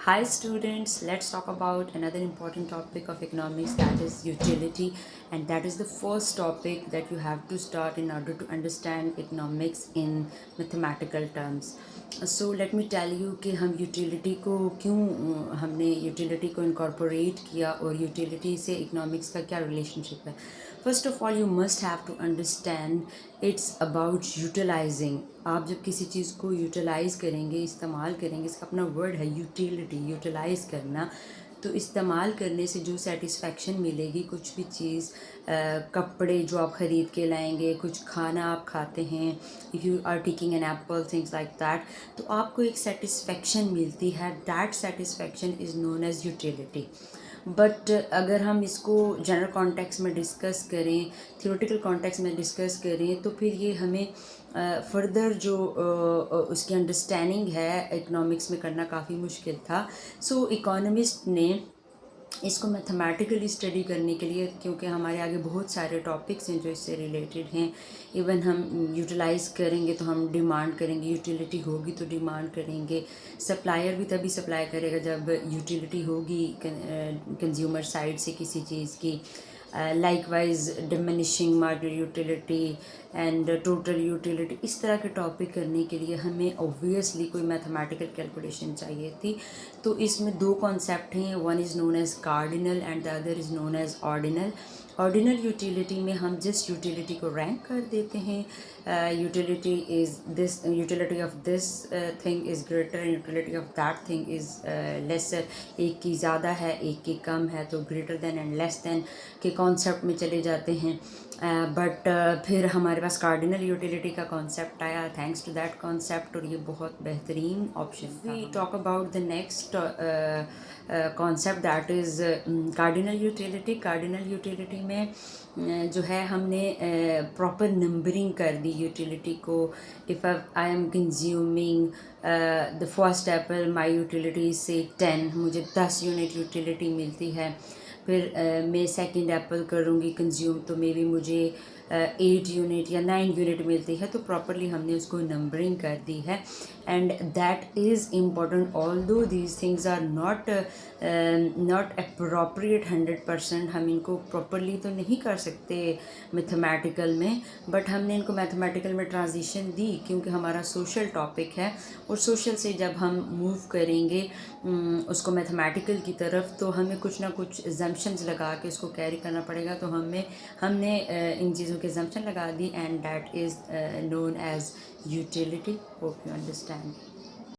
Hi students, let's talk about another important topic of economics, that is utility, and that is the first topic that you have to start in order to understand economics in mathematical terms. So let me tell you कि हम utility को क्यों हमने utility को incorporate किया और utility से economics का क्या relationship है. First of all, you must have to understand it's about utilizing. आप जब किसी चीज़ को यूटिलाइज़ करेंगे, इस्तेमाल करेंगे, इसका अपना वर्ड है यूटिलिटी, यूटिलाइज़ करना. तो इस्तेमाल करने से जो सेटिस्फेक्शन मिलेगी, कुछ भी चीज़, कपड़े जो आप ख़रीद के लाएंगे, कुछ खाना आप खाते हैं, if you are taking an apple, things like that, तो आपको एक सेटिस्फेक्शन मिलती है. That satisfaction is known as utility. But अगर हम इसको जनरल कॉन्टेक्स्ट में डिस्कस करें, थियोरेटिकल कॉन्टेक्स्ट में डिस्कस करें, तो फिर ये हमें फर्दर जो उसकी अंडरस्टैंडिंग है इकोनॉमिक्स में करना काफ़ी मुश्किल था. सो इकोनॉमिस्ट ने इसको मैथमेटिकली स्टडी करने के लिए, क्योंकि हमारे आगे बहुत सारे टॉपिक्स हैं जो इससे रिलेटेड हैं. इवन हम यूटिलाइज़ करेंगे तो हम डिमांड करेंगे, यूटिलिटी होगी तो डिमांड करेंगे. सप्लायर भी तभी सप्लाई करेगा जब यूटिलिटी होगी कंज्यूमर साइड से किसी चीज़ की. Likewise diminishing market utility and total utility, इस तरह के टॉपिक करने के लिए हमें ऑब्वियसली कोई मैथमेटिकल कैलकुलेशन चाहिए थी. तो इसमें दो कॉन्सेप्ट हैं, one is known as cardinal and the other is known as ordinal. Ordinal utility में हम जिस यूटिलिटी को रैंक कर देते हैं, utility is this, utility of this thing is greater and utility of that thing is lesser. एक की ज़्यादा है, एक की कम है, तो greater than and less than के कॉन्सेप्ट में चले जाते हैं. बट फिर हमारे पास कार्डिनल यूटिलिटी का कॉन्सेप्ट आया. थैंक्स टू दैट कॉन्सेप्ट, और ये बहुत बेहतरीन ऑप्शन था. We talk about the next concept, that is cardinal utility. Cardinal utility में जो है हमने प्रॉपर नंबरिंग कर दी यूटिलिटी को. If I am consuming the first apple, my utility say 10, मुझे 10 यूनिट यूटिलिटी मिलती है. फिर मैं सेकंड एप्पल करूँगी कंज्यूम, तो मे बी मुझे 8 यूनिट या 9 यूनिट मिलती है. तो प्रॉपरली हमने उसको नंबरिंग कर दी है. And that is important, although these things are not appropriate 100%. हम इनको प्रॉपरली तो नहीं कर सकते मैथमेटिकल में, बट हमने इनको मैथमेटिकल में ट्रांजिशन दी क्योंकि हमारा सोशल टॉपिक है. और सोशल से जब हम मूव करेंगे उसको मैथमेटिकल की तरफ, तो हमें कुछ ना कुछ एग्जम्पशंस लगा के उसको कैरी करना पड़ेगा. तो हमने इन चीज़ों के एग्जम्पशन लगा दी, and that is known as utility. Hope you understand.